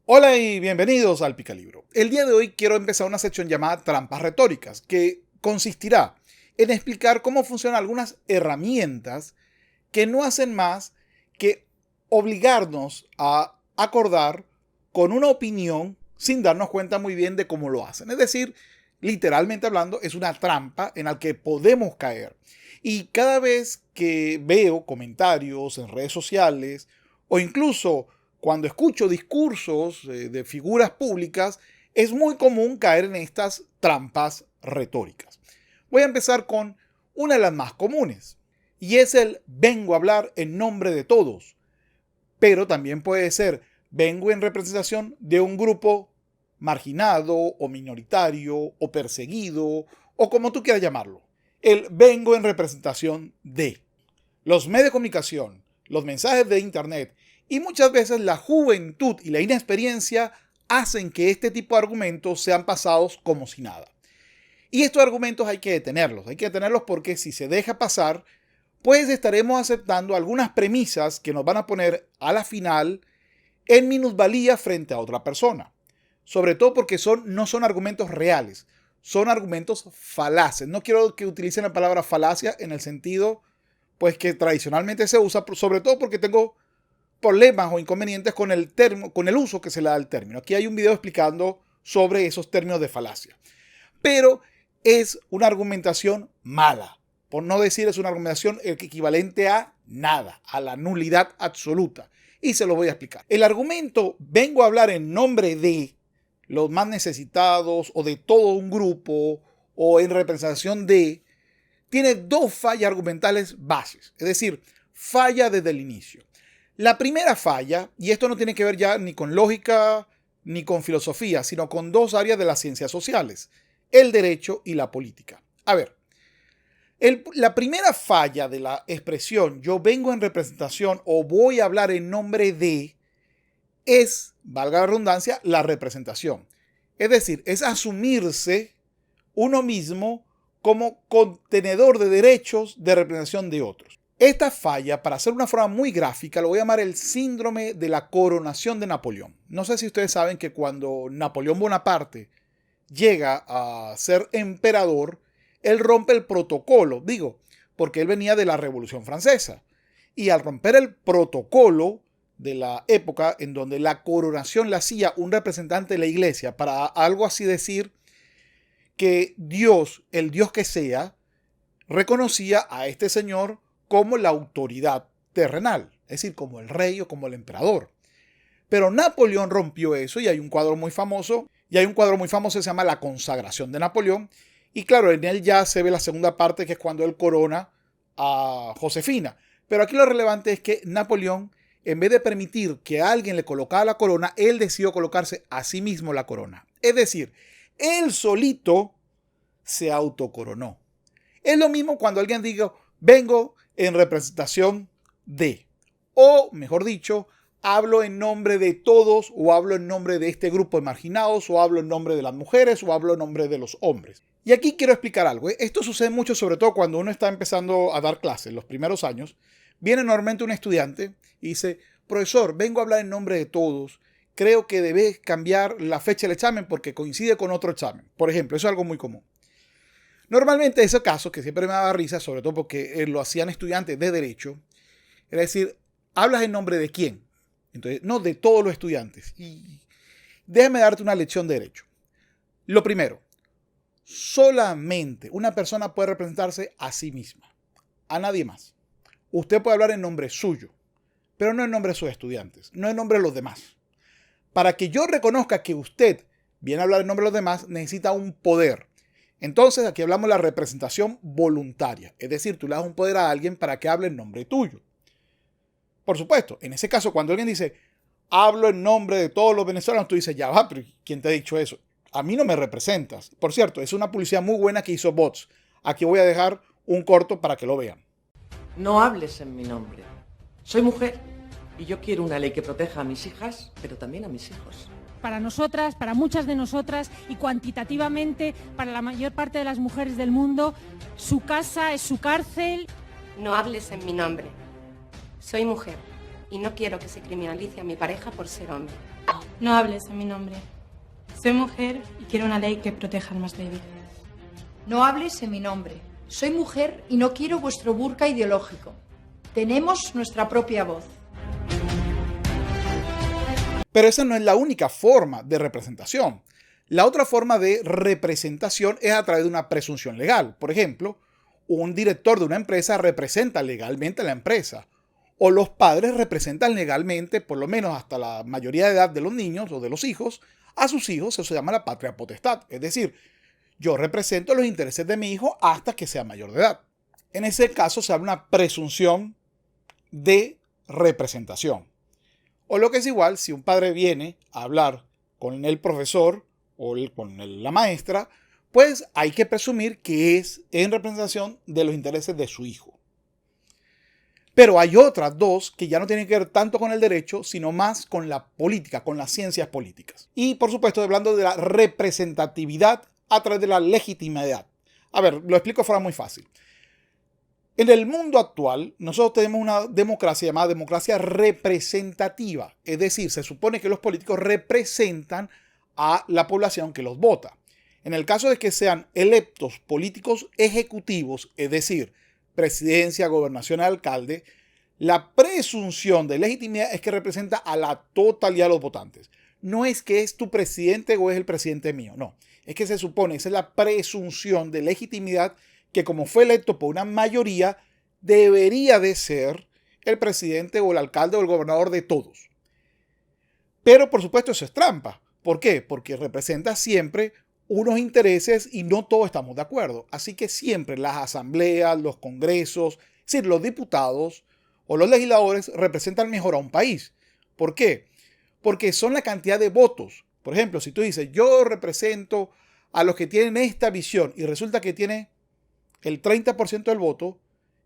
Hola y bienvenidos al Picalibro. El día de hoy quiero empezar una sección llamada Trampas Retóricas, que consistirá en explicar cómo funcionan algunas herramientas que no hacen más que obligarnos a acordar con una opinión sin darnos cuenta muy bien de cómo lo hacen. Es decir, literalmente hablando, es una trampa en la que podemos caer. Y cada vez que veo comentarios en redes sociales o incluso cuando escucho discursos de figuras públicas, es muy común caer en estas trampas retóricas. Voy a empezar con una de las más comunes, y es el vengo a hablar en nombre de todos, pero también puede ser vengo en representación de un grupo marginado o minoritario o perseguido o como tú quieras llamarlo. El vengo en representación de los medios de comunicación, los mensajes de internet y muchas veces la juventud y la inexperiencia hacen que este tipo de argumentos sean pasados como si nada. Y estos argumentos hay que detenerlos porque si se deja pasar, pues estaremos aceptando algunas premisas que nos van a poner a la final en minusvalía frente a otra persona. Sobre todo porque no son argumentos reales, son argumentos falaces. No quiero que utilicen la palabra falacia en el sentido pues que tradicionalmente se usa, sobre todo porque tengo problemas o inconvenientes con el uso que se le da al término. Aquí hay un video explicando sobre esos términos de falacia. Pero es una argumentación mala. Por no decir es una argumentación equivalente a nada, a la nulidad absoluta. Y se lo voy a explicar. El argumento vengo a hablar en nombre de los más necesitados o de todo un grupo o en representación de, tiene dos fallas argumentales bases. Es decir, falla desde el inicio. La primera falla, y esto no tiene que ver ya ni con lógica ni con filosofía, sino con dos áreas de las ciencias sociales, el derecho y la política. A ver, la primera falla de la expresión yo vengo en representación o voy a hablar en nombre de es, valga la redundancia, la representación. Es decir, es asumirse uno mismo como contenedor de derechos de representación de otros. Esta falla, para hacer una forma muy gráfica, lo voy a llamar el síndrome de la coronación de Napoleón. No sé si ustedes saben que cuando Napoleón Bonaparte llega a ser emperador, él rompe el protocolo, porque él venía de la Revolución Francesa. Y al romper el protocolo de la época en donde la coronación la hacía un representante de la iglesia, para algo así decir que Dios, el Dios que sea, reconocía a este señor como la autoridad terrenal, es decir, como el rey o como el emperador. Pero Napoleón rompió eso y hay un cuadro muy famoso, que se llama La consagración de Napoleón, y claro, en él ya se ve la segunda parte, que es cuando él corona a Josefina. Pero aquí lo relevante es que Napoleón, en vez de permitir que alguien le colocara la corona, él decidió colocarse a sí mismo la corona. Es decir, él solito se autocoronó. Es lo mismo cuando alguien diga, vengo en representación de, o mejor dicho, hablo en nombre de todos, o hablo en nombre de este grupo de marginados, o hablo en nombre de las mujeres, o hablo en nombre de los hombres. Y aquí quiero explicar algo. Esto sucede mucho, sobre todo cuando uno está empezando a dar clases, los primeros años. Viene normalmente un estudiante y dice, profesor, vengo a hablar en nombre de todos. Creo que debes cambiar la fecha del examen porque coincide con otro examen. Por ejemplo, eso es algo muy común. Normalmente ese caso, que siempre me daba risa, sobre todo porque lo hacían estudiantes de derecho, era decir, ¿hablas en nombre de quién? Entonces, no, de todos los estudiantes. Y déjame darte una lección de derecho. Lo primero, solamente una persona puede representarse a sí misma, a nadie más. Usted puede hablar en nombre suyo, pero no en nombre de sus estudiantes, no en nombre de los demás. Para que yo reconozca que usted viene a hablar en nombre de los demás, necesita un poder. Entonces, aquí hablamos de la representación voluntaria. Es decir, tú le das un poder a alguien para que hable en nombre tuyo. Por supuesto, en ese caso, cuando alguien dice, hablo en nombre de todos los venezolanos, tú dices, ya va, pero ¿quién te ha dicho eso? A mí no me representas. Por cierto, es una publicidad muy buena que hizo Bots. Aquí voy a dejar un corto para que lo vean. No hables en mi nombre. Soy mujer y yo quiero una ley que proteja a mis hijas, pero también a mis hijos. Para nosotras, para muchas de nosotras y cuantitativamente para la mayor parte de las mujeres del mundo, su casa es su cárcel. No hables en mi nombre. Soy mujer y no quiero que se criminalice a mi pareja por ser hombre. No hables en mi nombre. Soy mujer y quiero una ley que proteja al más débil. No hables en mi nombre. Soy mujer y no quiero vuestro burka ideológico. Tenemos nuestra propia voz. Pero esa no es la única forma de representación. La otra forma de representación es a través de una presunción legal. Por ejemplo, un director de una empresa representa legalmente a la empresa. O los padres representan legalmente, por lo menos hasta la mayoría de edad de los niños o de los hijos, a sus hijos. Eso se llama la patria potestad. Es decir, yo represento los intereses de mi hijo hasta que sea mayor de edad. En ese caso se habla de una presunción de representación. O lo que es igual, si un padre viene a hablar con el profesor o con la maestra, pues hay que presumir que es en representación de los intereses de su hijo. Pero hay otras dos que ya no tienen que ver tanto con el derecho, sino más con la política, con las ciencias políticas. Y por supuesto, hablando de la representatividad a través de la legitimidad. A ver, lo explico de forma muy fácil. En el mundo actual, nosotros tenemos una democracia llamada democracia representativa. Es decir, se supone que los políticos representan a la población que los vota. En el caso de que sean electos políticos ejecutivos, es decir, presidencia, gobernación y alcalde, la presunción de legitimidad es que representa a la totalidad de los votantes. No es que es tu presidente o es el presidente mío, no. Es que se supone, esa es la presunción de legitimidad que como fue electo por una mayoría, debería de ser el presidente o el alcalde o el gobernador de todos. Pero por supuesto eso es trampa. ¿Por qué? Porque representa siempre unos intereses y no todos estamos de acuerdo. Así que siempre las asambleas, los congresos, es decir, los diputados o los legisladores representan mejor a un país. ¿Por qué? Porque son la cantidad de votos. Por ejemplo, si tú dices, yo represento a los que tienen esta visión y resulta que tiene el 30% del voto,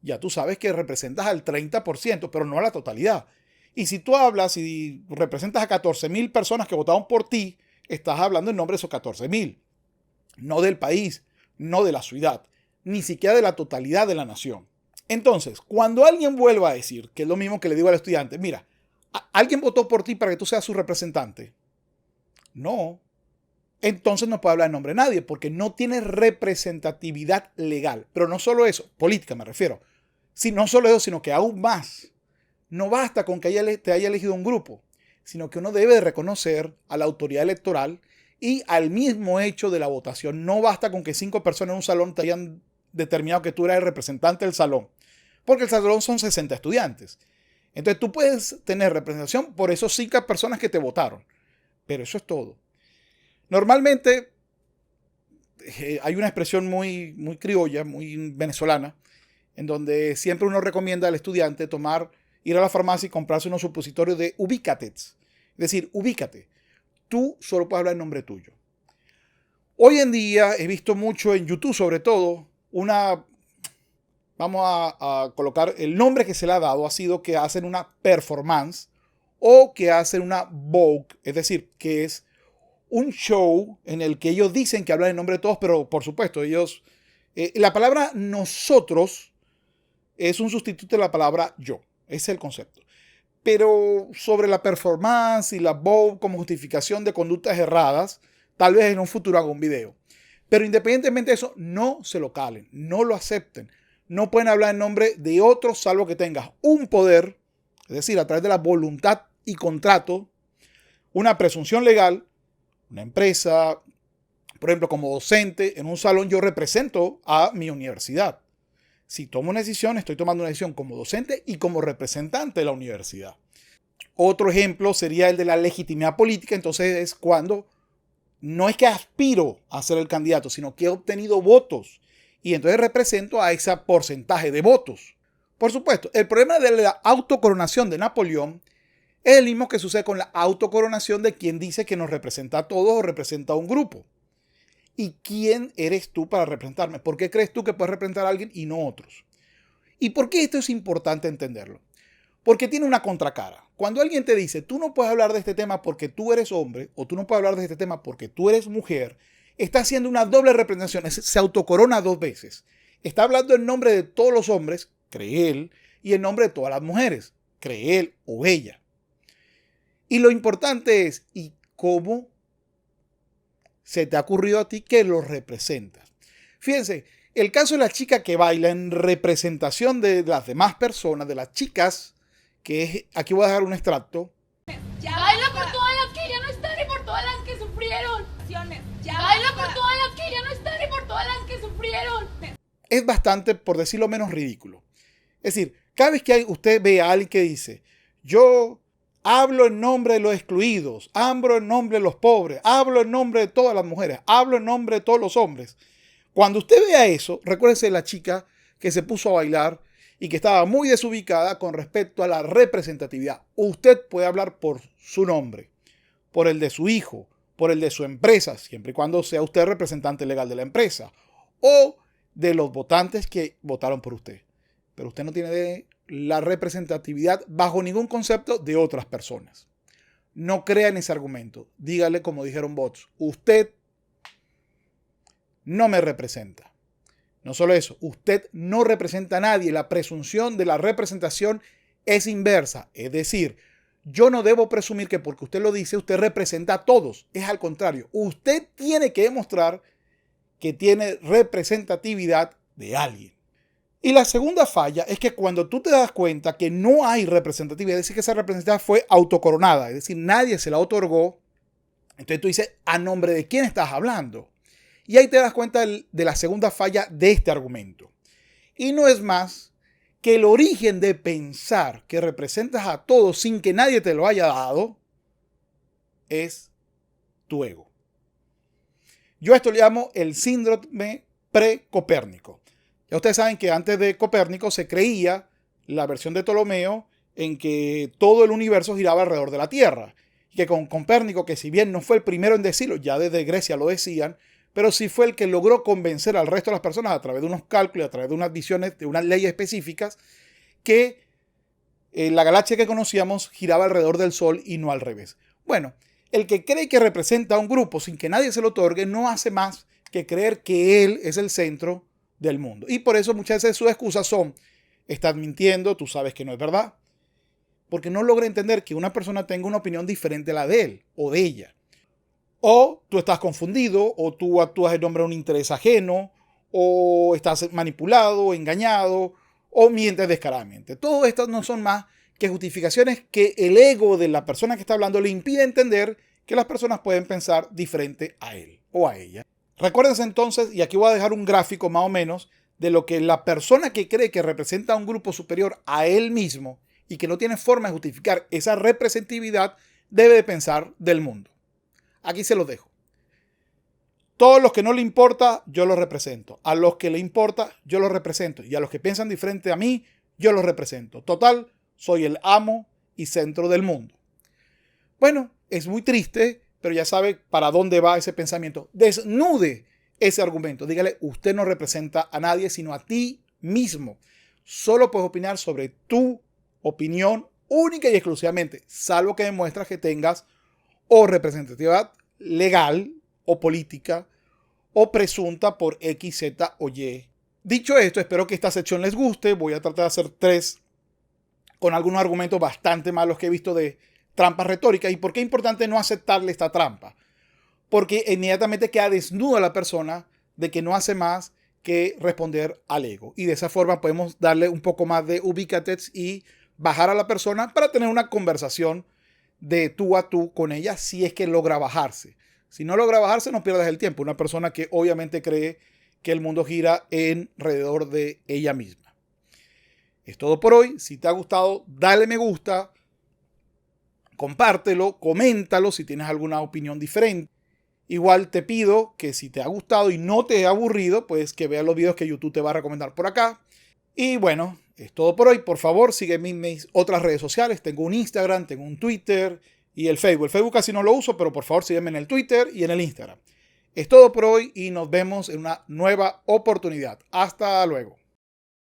ya tú sabes que representas al 30%, pero no a la totalidad. Y si tú hablas y representas a 14,000 personas que votaron por ti, estás hablando en nombre de esos 14,000, no del país, no de la ciudad, ni siquiera de la totalidad de la nación. Entonces, cuando alguien vuelva a decir, que es lo mismo que le digo al estudiante, mira, ¿alguien votó por ti para que tú seas su representante? No. Entonces no puede hablar en nombre de nadie porque no tiene representatividad legal. Pero no solo eso, política me refiero. No solo eso, sino que aún más. No basta con que te haya elegido un grupo, sino que uno debe de reconocer a la autoridad electoral y al mismo hecho de la votación. No basta con que 5 personas en un salón te hayan determinado que tú eres el representante del salón, porque el salón son 60 estudiantes. Entonces tú puedes tener representación por esos 5 personas que te votaron, pero eso es todo. Normalmente hay una expresión muy criolla, muy venezolana, en donde siempre uno recomienda al estudiante ir a la farmacia y comprarse unos supositorios de ubícate. Es decir, ubícate. Tú solo puedes hablar en nombre tuyo. Hoy en día he visto mucho en YouTube, sobre todo, vamos a colocar el nombre que se le ha dado, ha sido que hacen una performance o que hacen una Vogue, es decir, que es un show en el que ellos dicen que hablan en nombre de todos, pero por supuesto, la palabra nosotros es un sustituto de la palabra yo. Ese es el concepto. Pero sobre la performance y la Vogue como justificación de conductas erradas, tal vez en un futuro haga un video. Pero independientemente de eso, no se lo calen, no lo acepten. No pueden hablar en nombre de otros salvo que tengas un poder, es decir, a través de la voluntad y contrato, una presunción legal. Una empresa, por ejemplo, como docente, en un salón yo represento a mi universidad. Si tomo una decisión, estoy tomando una decisión como docente y como representante de la universidad. Otro ejemplo sería el de la legitimidad política. Entonces es cuando no es que aspiro a ser el candidato, sino que he obtenido votos. Y entonces represento a ese porcentaje de votos. Por supuesto, el problema de la autocoronación de Napoleón es el mismo que sucede con la autocoronación de quien dice que nos representa a todos o representa a un grupo. ¿Y quién eres tú para representarme? ¿Por qué crees tú que puedes representar a alguien y no otros? ¿Y por qué esto es importante entenderlo? Porque tiene una contracara. Cuando alguien te dice, tú no puedes hablar de este tema porque tú eres hombre, o tú no puedes hablar de este tema porque tú eres mujer, está haciendo una doble representación, se autocorona 2 veces. Está hablando en nombre de todos los hombres, cree él, y en nombre de todas las mujeres, cree él o ella. Y lo importante es, ¿y cómo se te ha ocurrido a ti que lo representas? Fíjense, el caso de la chica que baila en representación de las demás personas, de las chicas, que es, aquí voy a dejar un extracto. Baila por todas las que ya no están y por todas las que sufrieron. Baila por todas las que ya no están y por todas las que sufrieron. Es bastante, por decirlo menos, ridículo. Es decir, cada vez que usted ve a alguien que dice, yo hablo en nombre de los excluidos, hablo en nombre de los pobres, hablo en nombre de todas las mujeres, hablo en nombre de todos los hombres. Cuando usted vea eso, recuérdese de la chica que se puso a bailar y que estaba muy desubicada con respecto a la representatividad. Usted puede hablar por su nombre, por el de su hijo, por el de su empresa, siempre y cuando sea usted representante legal de la empresa, o de los votantes que votaron por usted. Pero usted no tiene la representatividad bajo ningún concepto de otras personas. No crea en ese argumento. Dígale, como dijeron bots, usted no me representa. No solo eso, usted no representa a nadie. La presunción de la representación es inversa. Es decir, yo no debo presumir que porque usted lo dice, usted representa a todos. Es al contrario. Usted tiene que demostrar que tiene representatividad de alguien. Y la segunda falla es que cuando tú te das cuenta que no hay representatividad, es decir, que esa representatividad fue autocoronada, es decir, nadie se la otorgó, entonces tú dices, ¿a nombre de quién estás hablando? Y ahí te das cuenta de la segunda falla de este argumento. Y no es más que el origen de pensar que representas a todos sin que nadie te lo haya dado es tu ego. Yo esto le llamo el síndrome pre-Copérnico. Ya ustedes saben que antes de Copérnico se creía la versión de Ptolomeo en que todo el universo giraba alrededor de la Tierra. Y que con Copérnico, que si bien no fue el primero en decirlo, ya desde Grecia lo decían, pero sí fue el que logró convencer al resto de las personas a través de unos cálculos, a través de unas visiones, de unas leyes específicas, que la galaxia que conocíamos giraba alrededor del Sol y no al revés. Bueno, el que cree que representa a un grupo sin que nadie se lo otorgue no hace más que creer que él es el centro del mundo. Y por eso muchas veces sus excusas son, estás mintiendo, tú sabes que no es verdad. Porque no logra entender que una persona tenga una opinión diferente a la de él o de ella. O tú estás confundido, o tú actúas en nombre de un interés ajeno, o estás manipulado, o engañado, o mientes descaradamente. Todo esto no son más que justificaciones que el ego de la persona que está hablando le impide entender que las personas pueden pensar diferente a él o a ella. Recuérdense entonces, y aquí voy a dejar un gráfico más o menos, de lo que la persona que cree que representa a un grupo superior a él mismo y que no tiene forma de justificar esa representatividad debe de pensar del mundo. Aquí se los dejo. Todos los que no le importa, yo los represento. A los que le importa, yo los represento. Y a los que piensan diferente a mí, yo los represento. Total, soy el amo y centro del mundo. Bueno, es muy triste, pero ya sabe para dónde va ese pensamiento. Desnude ese argumento. Dígale, usted no representa a nadie, sino a ti mismo. Solo puedes opinar sobre tu opinión única y exclusivamente, salvo que demuestras que tengas o representatividad legal o política o presunta por X, Z o Y. Dicho esto, espero que esta sección les guste. Voy a tratar de hacer 3 con algunos argumentos bastante malos que he visto de trampas retóricas. ¿Y por qué es importante no aceptarle esta trampa? Porque inmediatamente queda desnuda la persona de que no hace más que responder al ego. Y de esa forma podemos darle un poco más de ubícates y bajar a la persona para tener una conversación de tú a tú con ella si es que logra bajarse. Si no logra bajarse, no pierdas el tiempo. Una persona que obviamente cree que el mundo gira alrededor de ella misma. Es todo por hoy. Si te ha gustado, dale me gusta, compártelo, coméntalo si tienes alguna opinión diferente. Igual te pido que si te ha gustado y no te ha aburrido, pues que veas los videos que YouTube te va a recomendar por acá. Y bueno, es todo por hoy. Por favor, sígueme en mis otras redes sociales. Tengo un Instagram, tengo un Twitter y el Facebook. El Facebook casi no lo uso, pero por favor sígueme en el Twitter y en el Instagram. Es todo por hoy y nos vemos en una nueva oportunidad. Hasta luego.